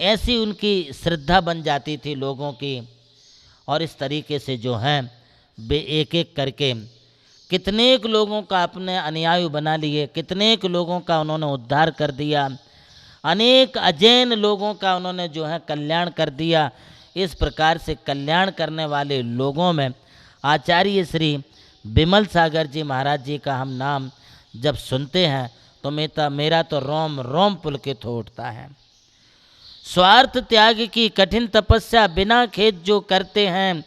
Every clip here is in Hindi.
ऐसी उनकी श्रद्धा बन जाती थी लोगों की। और इस तरीके से जो हैं वे एक एक करके कितनेक लोगों का अपने अनुयायी बना लिए, कितनेक लोगों का उन्होंने उद्धार कर दिया, अनेक अजैन लोगों का उन्होंने जो है कल्याण कर दिया। इस प्रकार से कल्याण करने वाले लोगों में आचार्य श्री विमल सागर जी महाराज जी का हम नाम जब सुनते हैं तो मेरा तो रोम रोम पुलकित हो उठता है। स्वार्थ त्याग की कठिन तपस्या बिना खेद जो करते हैं,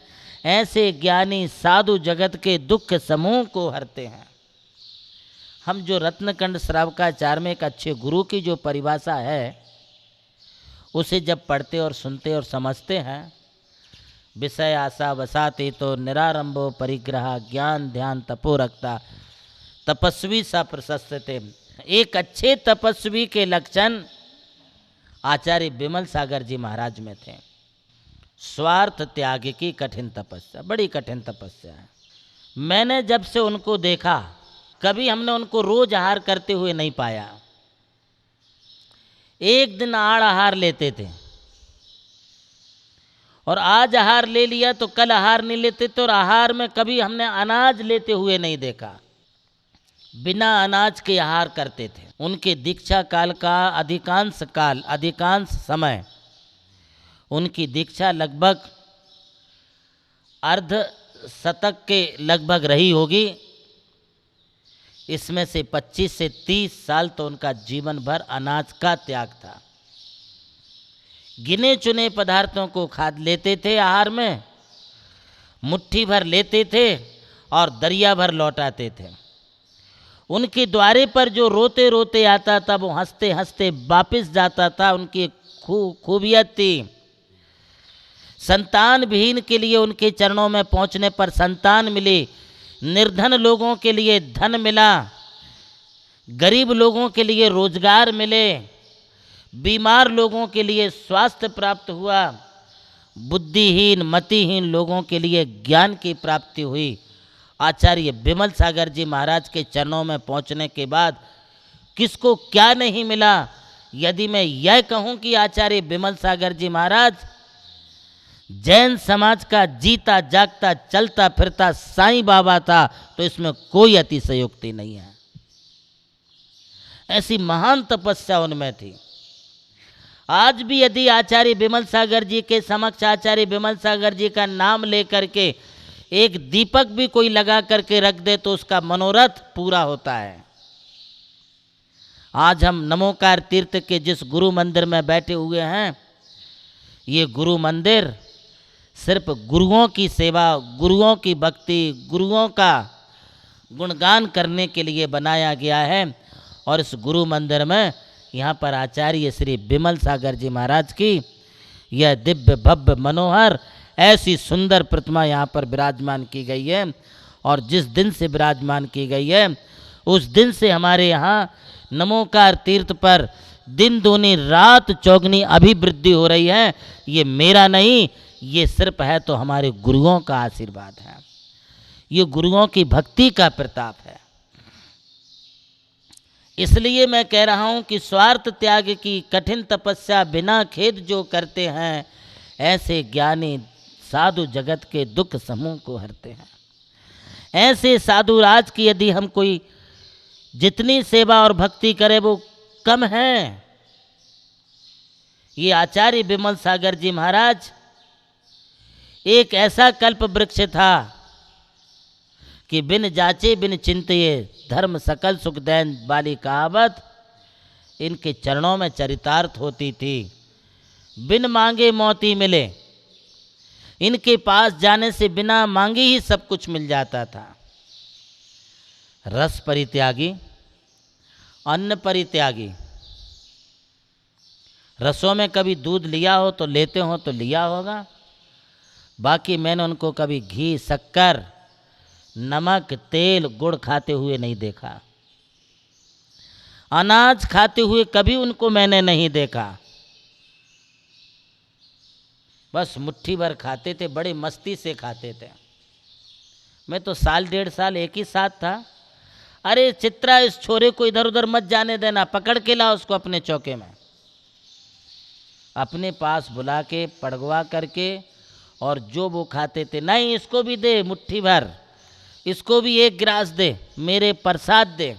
ऐसे ज्ञानी साधु जगत के दुख समूह को हरते हैं। हम जो रत्नकंड श्रावकाचार्य में एक अच्छे गुरु की जो परिभाषा है उसे जब पढ़ते और सुनते और समझते हैं, विषय आशा वसाते तो निरारंभो परिग्रह ज्ञान ध्यान तपो रखता तपस्वी सा प्रशस्ते। एक अच्छे तपस्वी के लक्षण आचार्य विमल सागर जी महाराज में थे। स्वार्थ त्याग की कठिन तपस्या, बड़ी कठिन तपस्या है। मैंने जब से उनको देखा, कभी हमने उनको रोज आहार करते हुए नहीं पाया। एक दिन आड़ आहार लेते थे और आज आहार ले लिया तो कल आहार नहीं लेते थे, और आहार में कभी हमने अनाज लेते हुए नहीं देखा। बिना अनाज के आहार करते थे। उनके दीक्षा काल का अधिकांश समय उनकी दीक्षा लगभग अर्ध शतक के लगभग रही होगी। इसमें से 25 से 30 साल तो उनका जीवन भर अनाज का त्याग था। गिने चुने पदार्थों को खाद लेते थे आहार में, मुट्ठी भर लेते थे और दरिया भर लौटाते थे। उनके द्वारे पर जो रोते रोते आता था वो हंसते हंसते वापस जाता था। उनकी खूबियत थी, संतान विहीन के लिए उनके चरणों में पहुंचने पर संतान मिली, निर्धन लोगों के लिए धन मिला, गरीब लोगों के लिए रोजगार मिले, बीमार लोगों के लिए स्वास्थ्य प्राप्त हुआ, बुद्धिहीन मतिहीन लोगों के लिए ज्ञान की प्राप्ति हुई। आचार्य विमल सागर जी महाराज के चरणों में पहुंचने के बाद किसको क्या नहीं मिला। यदि मैं यह कहूं कि आचार्य विमल सागर जी महाराज जैन समाज का जीता जागता चलता फिरता साईं बाबा था तो इसमें कोई अतिशयोक्ति नहीं है। ऐसी महान तपस्या उनमें थी। आज भी यदि आचार्य विमल सागर जी के समक्ष आचार्य विमल सागर जी का नाम लेकर के एक दीपक भी कोई लगा करके रख दे तो उसका मनोरथ पूरा होता है। आज हम नमोकार तीर्थ के जिस गुरु मंदिर में बैठे हुए हैं, ये गुरु मंदिर सिर्फ गुरुओं की सेवा, गुरुओं की भक्ति, गुरुओं का गुणगान करने के लिए बनाया गया है। और इस गुरु मंदिर में यहाँ पर आचार्य श्री विमल सागर जी महाराज की यह दिव्य भव्य मनोहर ऐसी सुंदर प्रतिमा यहाँ पर विराजमान की गई है। और जिस दिन से विराजमान की गई है उस दिन से हमारे यहाँ नमोकार तीर्थ पर दिन दूनी रात चौगनी अभिवृद्धि हो रही है। ये मेरा नहीं, ये सिर्फ है तो हमारे गुरुओं का आशीर्वाद है, ये गुरुओं की भक्ति का प्रताप है। इसलिए मैं कह रहा हूँ कि स्वार्थ त्याग की कठिन तपस्या बिना खेद जो करते हैं, ऐसे ज्ञानी साधु जगत के दुख समूह को हरते हैं। ऐसे साधु राज की यदि हम कोई जितनी सेवा और भक्ति करें वो कम है। ये आचार्य विमल सागर जी महाराज एक ऐसा कल्प वृक्ष था कि बिन जाचे बिन चिंतिए धर्म सकल सुख दैन वाली कहावत इनके चरणों में चरितार्थ होती थी। बिन मांगे मोती मिले, इनके पास जाने से बिना मांगे ही सब कुछ मिल जाता था। रस परित्यागी, अन्न परित्यागी। रसों में कभी दूध लिया हो तो लेते हो तो लिया होगा, बाकी मैंने उनको कभी घी शक्कर नमक तेल गुड़ खाते हुए नहीं देखा। अनाज खाते हुए कभी उनको मैंने नहीं देखा। बस मुट्ठी भर खाते थे, बड़ी मस्ती से खाते थे। मैं तो साल डेढ़ साल एक ही साथ था। अरे चित्रा, इस छोरे को इधर उधर मत जाने देना, पकड़ के ला उसको अपने चौके में। अपने पास बुला के पड़गवा करके, और जो वो खाते थे, नहीं इसको भी दे मुट्ठी भर, इसको भी एक गिलास दे, मेरे प्रसाद दे।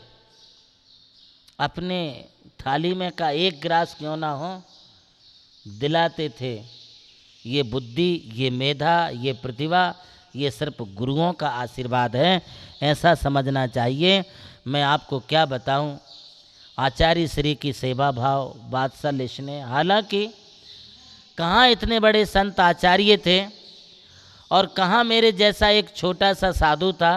अपने थाली में का एक गिलास क्यों ना हो, दिलाते थे। ये बुद्धि, ये मेधा, ये प्रतिभा, ये सिर्फ गुरुओं का आशीर्वाद है, ऐसा समझना चाहिए। मैं आपको क्या बताऊं, आचार्य श्री की सेवा भाव, वात्सल्य स्नेह, हालांकि कहाँ इतने बड़े संत आचार्य थे और कहाँ मेरे जैसा एक छोटा सा साधु था।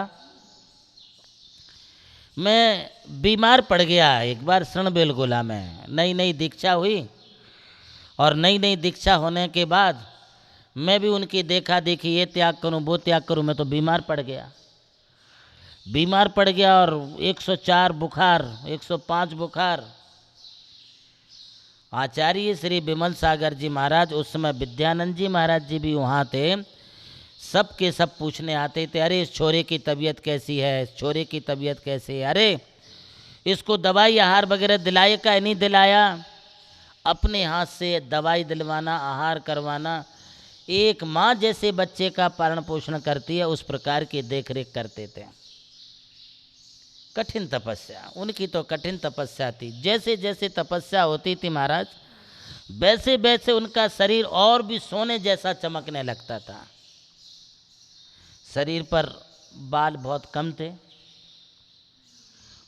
मैं बीमार पड़ गया एक बार श्रणबेलगोला में, नई नई दीक्षा हुई, और नई नई दीक्षा होने के बाद मैं भी उनकी देखा देखी, ये त्याग करूं वो त्याग करूं, मैं तो बीमार पड़ गया। बीमार पड़ गया और 104 बुखार, 105 बुखार। आचार्य श्री विमल सागर जी महाराज, उस समय विद्यानंद जी महाराज जी भी वहाँ थे, सब के सब पूछने आते थे, अरे इस छोरे की तबीयत कैसी है, इस छोरे की तबीयत कैसी है, अरे इसको दवाई आहार वगैरह दिलाए का नहीं दिलाया। अपने हाथ से दवाई दिलवाना, आहार करवाना, एक माँ जैसे बच्चे का पालन पोषण करती है उस प्रकार की देख रेख करते थे। कठिन तपस्या, उनकी तो कठिन तपस्या थी। जैसे जैसे तपस्या होती थी महाराज, वैसे वैसे उनका शरीर और भी सोने जैसा चमकने लगता था। शरीर पर बाल बहुत कम थे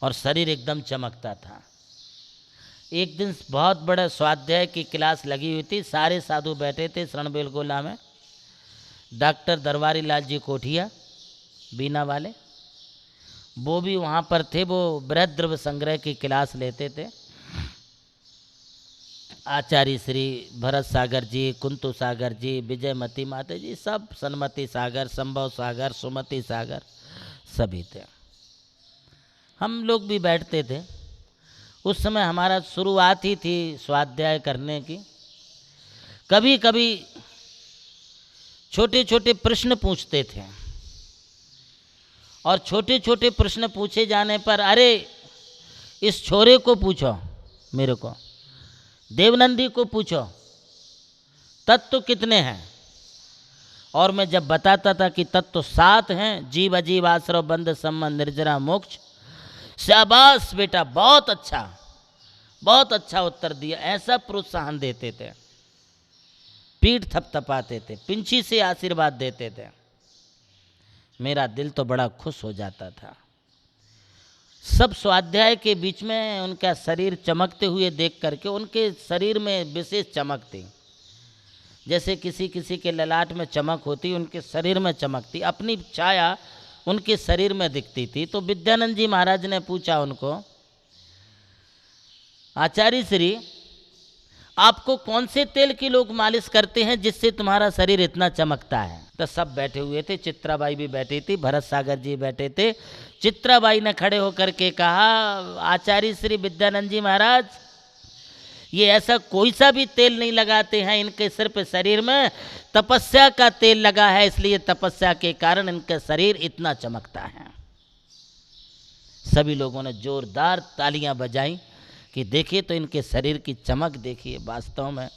और शरीर एकदम चमकता था। एक दिन बहुत बड़ा स्वाध्याय की क्लास लगी हुई थी, सारे साधु बैठे थे श्रणबेलगोला में। डॉक्टर दरबारी लाल जी कोठिया बीना वाले, वो भी वहाँ पर थे, वो बृहद द्रव्य संग्रह की क्लास लेते थे। आचार्य श्री भरत सागर जी, कुंतु सागर जी, विजयमती माता जी, सब, सन्मति सागर, संभव सागर, सुमति सागर, सभी थे। हम लोग भी बैठते थे। उस समय हमारा शुरुआत ही थी स्वाध्याय करने की। कभी कभी छोटे छोटे प्रश्न पूछते थे, और छोटे छोटे प्रश्न पूछे जाने पर, अरे इस छोरे को पूछो, मेरे को देवनंदी को पूछो तत्व कितने हैं, और मैं जब बताता था कि तत्व 7 हैं, जीव अजीव आश्रव बंध संबंध निर्जरा मोक्ष, शाबाश बेटा बहुत अच्छा उत्तर दिया, ऐसा प्रोत्साहन देते थे, पीठ थपथपाते थे, पिंची से आशीर्वाद देते थे। मेरा दिल तो बड़ा खुश हो जाता था। सब स्वाध्याय के बीच में उनका शरीर चमकते हुए देख करके, उनके शरीर में विशेष चमक थी। जैसे किसी किसी के ललाट में चमक होती, उनके शरीर में चमक थी, अपनी छाया उनके शरीर में दिखती थी। तो विद्यानंद जी महाराज ने पूछा उनको, आचार्य श्री आपको कौन से तेल की लोग मालिश करते हैं जिससे तुम्हारा शरीर इतना चमकता है? तो सब बैठे हुए थे, चित्राबाई भी बैठी थी, भरत सागर जी बैठे थे। चित्राबाई ने खड़े होकर के कहा, आचार्य श्री विद्यानंद जी महाराज, ये ऐसा कोई सा भी तेल नहीं लगाते हैं, इनके सिर्फ शरीर में तपस्या का तेल लगा है, इसलिए तपस्या के कारण इनका शरीर इतना चमकता है। सभी लोगों ने जोरदार तालियां बजाई कि देखिए तो इनके शरीर की चमक देखिए। वास्तव में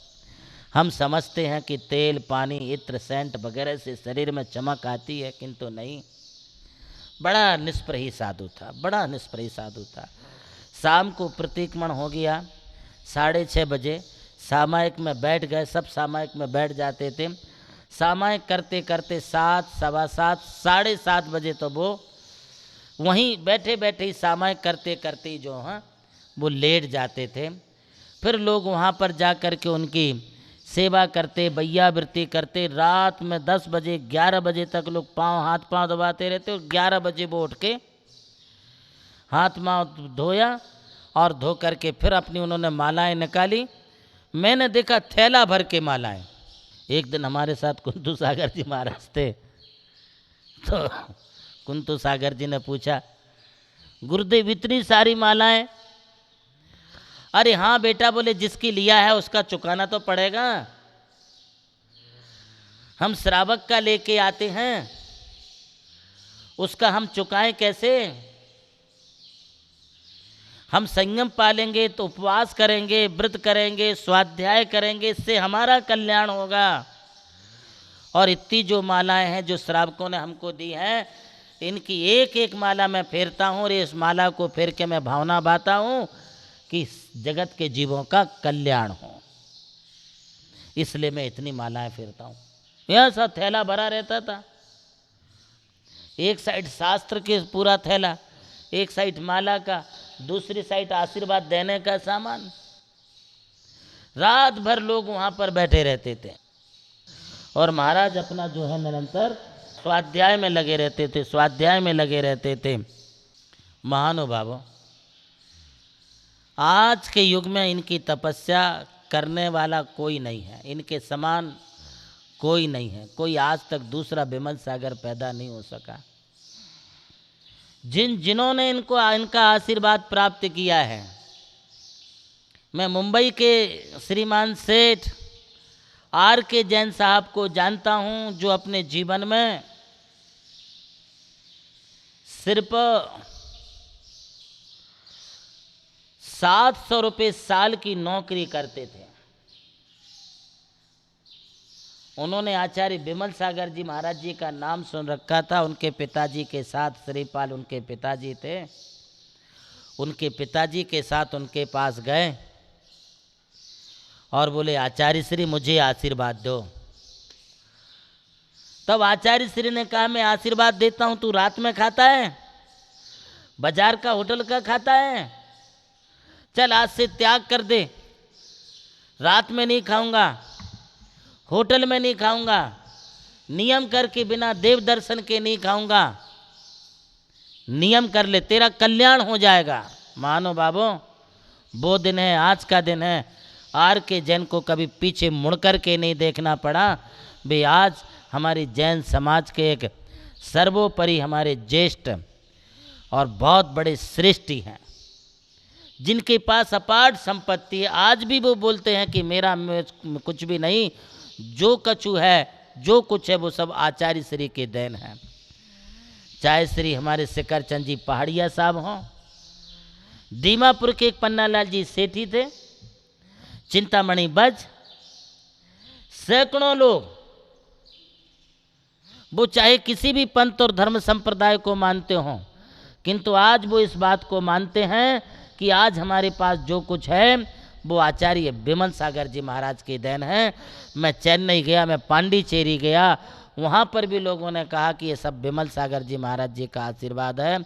हम समझते हैं कि तेल, पानी, इत्र, सेंट वगैरह से शरीर में चमक आती है, किंतु नहीं। बड़ा निष्प्रही साधु था, बड़ा निष्प्रही साधु था। शाम को प्रतिक्रमण हो गया, 6:30 बजे सामायिक में बैठ गए, सब सामायिक में बैठ जाते थे। सामायिक करते करते 7, सवा 7, 7:30 बजे तो वो वहीं बैठे बैठे ही सामायिक करते करते ही जो हैं वो लेट जाते थे। फिर लोग वहाँ पर जा कर के उनकी सेवा करते, बैयावृत्ति करते। रात में 10 बजे 11 बजे तक लोग हाथ पाँव दबाते रहते, और 11 बजे वो उठ के हाथ पाँव धोया, और धो करके फिर अपनी उन्होंने मालाएं निकाली। मैंने देखा थैला भर के मालाएं। एक दिन हमारे साथ कुंतु सागर जी महाराज थे, तो कुंतु सागर जी ने पूछा, गुरुदेव इतनी सारी मालाएं? अरे हाँ बेटा, बोले जिसकी लिया है उसका चुकाना तो पड़ेगा। हम श्रावक का लेके आते हैं, उसका हम चुकाएं कैसे? हम संयम पालेंगे तो उपवास करेंगे, व्रत करेंगे, स्वाध्याय करेंगे, इससे हमारा कल्याण होगा। और इतनी जो मालाएं हैं जो श्रावकों ने हमको दी हैं, इनकी एक एक माला मैं फेरता हूँ और इस माला को फेर के मैं भावना बाता हूँ कि जगत के जीवों का कल्याण हो, इसलिए मैं इतनी मालाएं फेरता हूँ। यह सब थैला भरा रहता था, एक साइड शास्त्र के पूरा थैला, एक साइड माला का, दूसरी साइड आशीर्वाद देने का सामान। रात भर लोग वहाँ पर बैठे रहते थे और महाराज अपना जो है निरंतर स्वाध्याय में लगे रहते थे, स्वाध्याय में लगे रहते थे। महानुभावों, आज के युग में इनकी तपस्या करने वाला कोई नहीं है, इनके समान कोई नहीं है। कोई आज तक दूसरा विमल सागर पैदा नहीं हो सका। जिन्होंने इनका आशीर्वाद प्राप्त किया है, मैं मुंबई के श्रीमान सेठ R.K. जैन साहब को जानता हूं, जो अपने जीवन में सिर्फ 700 रुपये साल की नौकरी करते थे। उन्होंने आचार्य विमल सागर जी महाराज जी का नाम सुन रखा था। उनके पिताजी के साथ, श्रीपाल उनके पिताजी थे, उनके पिताजी के साथ उनके पास गए और बोले, आचार्य श्री मुझे आशीर्वाद दो। तब आचार्य श्री ने कहा, मैं आशीर्वाद देता हूं, तू रात में खाता है, बाजार का होटल का खाता है, चल आज से त्याग कर दे, रात में नहीं खाऊंगा, होटल में नहीं खाऊंगा, नियम करके बिना देव दर्शन के नहीं खाऊंगा, नियम कर ले, तेरा कल्याण हो जाएगा। मानो बाबो, वो दिन है, आज का दिन है। R.K. जैन को कभी पीछे मुड़ कर के नहीं देखना पड़ा। वे आज हमारी जैन समाज के एक सर्वोपरि हमारे ज्येष्ठ और बहुत बड़े श्रेष्ठी हैं, जिनके पास अपार संपत्ति है। आज भी वो बोलते हैं कि मेरा कुछ भी नहीं, जो कछु है, जो कुछ है, वो सब आचार्य श्री के देन है। चाहे श्री हमारे शिखर चंद जी पहाड़िया साहब हों, दीमापुर के एक पन्नालाल जी सेठी थे, चिंतामणि बज, सैकड़ों लोग, वो चाहे किसी भी पंथ और धर्म संप्रदाय को मानते हों, किंतु आज वो इस बात को मानते हैं कि आज हमारे पास जो कुछ है वो आचार्य विमल सागर जी महाराज की देन है। मैं चेन्नई गया, मैं पांडिचेरी गया, वहाँ पर भी लोगों ने कहा कि ये सब विमल सागर जी महाराज जी का आशीर्वाद है।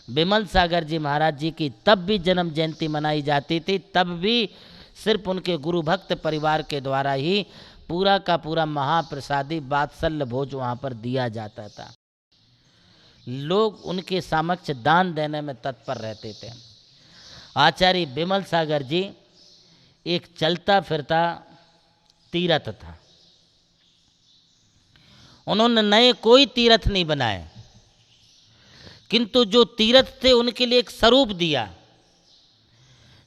विमल सागर जी महाराज जी की तब भी जन्म जयंती मनाई जाती थी, तब भी सिर्फ उनके गुरु भक्त परिवार के द्वारा ही पूरा का पूरा महाप्रसादी वात्सल्य भोज वहाँ पर दिया जाता था। लोग उनके समक्ष दान देने में तत्पर रहते थे। आचार्य विमल सागर जी एक चलता फिरता तीर्थ था। उन्होंने नए कोई तीर्थ नहीं बनाए, किंतु जो तीर्थ थे उनके लिए एक स्वरूप दिया।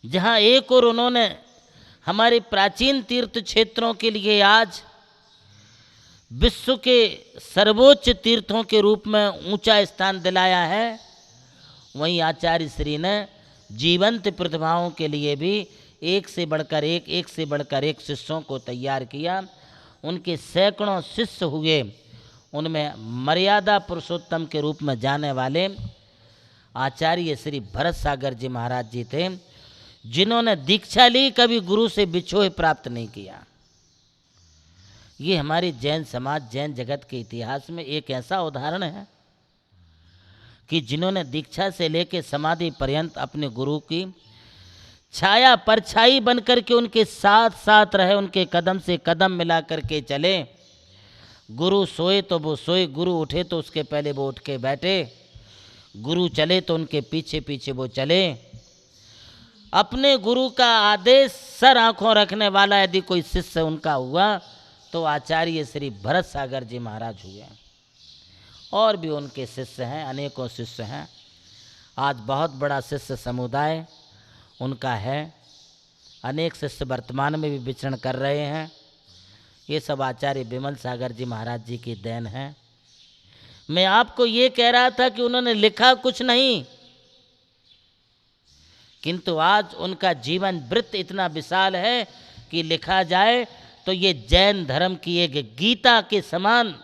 जहाँ एक और उन्होंने हमारे प्राचीन तीर्थ क्षेत्रों के लिए आज विश्व के सर्वोच्च तीर्थों के रूप में ऊंचा स्थान दिलाया है, वहीं आचार्य श्री ने जीवंत प्रतिभाओं के लिए भी एक से बढ़कर एक शिष्यों को तैयार किया। उनके सैकड़ों शिष्य हुए, उनमें मर्यादा पुरुषोत्तम के रूप में जाने वाले आचार्य श्री भरत सागर जी महाराज जी थे, जिन्होंने दीक्षा ली, कभी गुरु से बिछोह प्राप्त नहीं किया। ये हमारी जैन समाज, जैन जगत के इतिहास में एक ऐसा उदाहरण है कि जिन्होंने दीक्षा से लेकर समाधि पर्यंत अपने गुरु की छाया परछाई बनकर के उनके साथ साथ रहे, उनके कदम से कदम मिला करके चले। गुरु सोए तो वो सोए, गुरु उठे तो उसके पहले वो उठ के बैठे, गुरु चले तो उनके पीछे पीछे वो चले। अपने गुरु का आदेश सर आंखों रखने वाला यदि कोई शिष्य उनका हुआ तो आचार्य श्री भरत सागर जी महाराज हुए। और भी उनके शिष्य हैं, अनेकों शिष्य हैं। आज बहुत बड़ा शिष्य समुदाय उनका है, अनेक शिष्य वर्तमान में भी विचरण कर रहे हैं। ये सब आचार्य विमल सागर जी महाराज जी की देन है। मैं आपको ये कह रहा था कि उन्होंने लिखा कुछ नहीं, किंतु आज उनका जीवन वृत्त इतना विशाल है कि लिखा जाए तो ये जैन धर्म की एक गीता के समान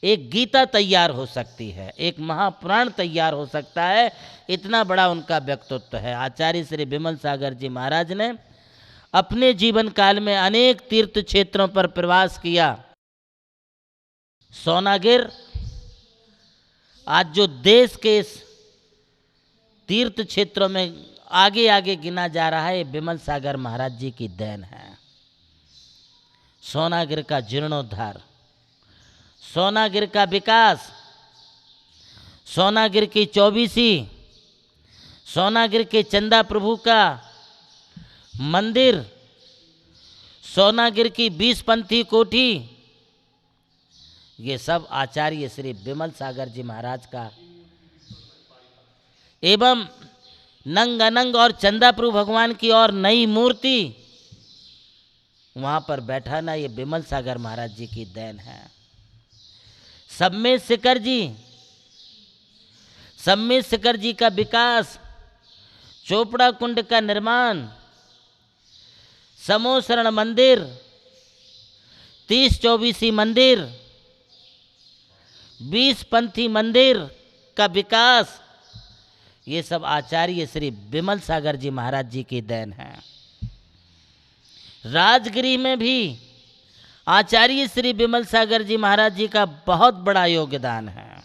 एक गीता तैयार हो सकती है, एक महापुराण तैयार हो सकता है, इतना बड़ा उनका व्यक्तित्व है। आचार्य श्री बिमल सागर जी महाराज ने अपने जीवन काल में अनेक तीर्थ क्षेत्रों पर प्रवास किया। सोनागिर आज जो देश के तीर्थ क्षेत्रों में आगे आगे गिना जा रहा है, बिमल सागर महाराज जी की देन है। सोनागिर का जीर्णोद्धार, सोनागिर का विकास, सोनागिर की 24वीं, सोनागिर के चंदा प्रभु का मंदिर, सोनागिर की 20 कोठी, ये सब आचार्य श्री बिमल सागर जी महाराज का। एवं नंग अनंग और चंदा प्रभु भगवान की और नई मूर्ति वहाँ पर बैठाना, ये बिमल सागर महाराज जी की देन है। सम्मेद शिखर जी का विकास, चोपड़ा कुंड का निर्माण, समोसरण मंदिर, 30-24 मंदिर, 20 मंदिर का विकास, ये सब आचार्य श्री बिमल सागर जी महाराज जी की देन है। राजगिरी में भी आचार्य श्री बिमल सागर जी महाराज जी का बहुत बड़ा योगदान है।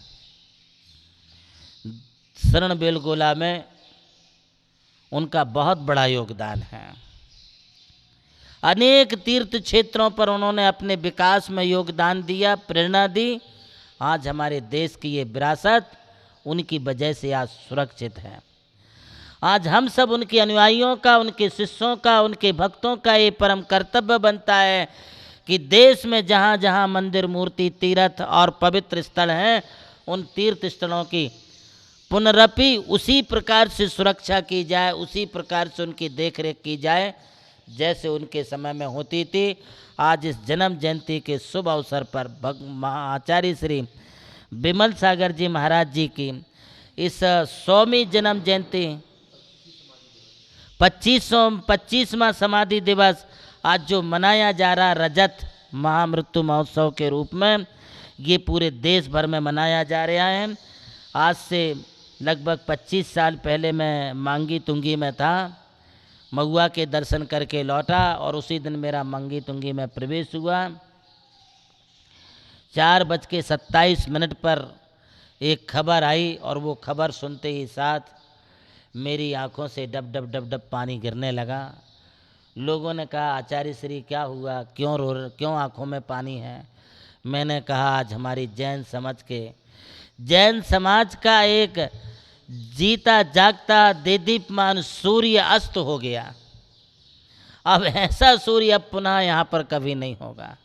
शरण बेलगोला में उनका बहुत बड़ा योगदान है। अनेक तीर्थ क्षेत्रों पर उन्होंने अपने विकास में योगदान दिया, प्रेरणा दी। आज हमारे देश की ये विरासत उनकी वजह से आज सुरक्षित है। आज हम सब उनके अनुयायियों का, उनके शिष्यों का, उनके भक्तों का ये परम कर्तव्य बनता है कि देश में जहाँ जहाँ मंदिर, मूर्ति, तीर्थ और पवित्र स्थल हैं, उन तीर्थ स्थलों की पुनरपि उसी प्रकार से सुरक्षा की जाए, उसी प्रकार से उनकी देखरेख की जाए जैसे उनके समय में होती थी। आज इस जन्म जयंती के शुभ अवसर पर आचार्य श्री बिमल सागर जी महाराज जी की इस 100वीं जन्म जयंती, 25वां समाधि दिवस आज जो मनाया जा रहा रजत महामृत्यु महोत्सव के रूप में, ये पूरे देश भर में मनाया जा रहा है। आज से लगभग 25 साल पहले मैं मांगी तुंगी में था, महुआ के दर्शन करके लौटा और उसी दिन मेरा मांगी तुंगी में प्रवेश हुआ। 4:27 पर एक खबर आई और वो खबर सुनते ही साथ मेरी आंखों से डब डब डब डब पानी गिरने लगा। लोगों ने कहा, आचार्य श्री क्या हुआ, क्यों आंखों में पानी है? मैंने कहा, आज हमारी जैन समाज का एक जीता जागता देदीप्यमान सूर्य अस्त हो गया। अब ऐसा सूर्य अब पुनः यहाँ पर कभी नहीं होगा।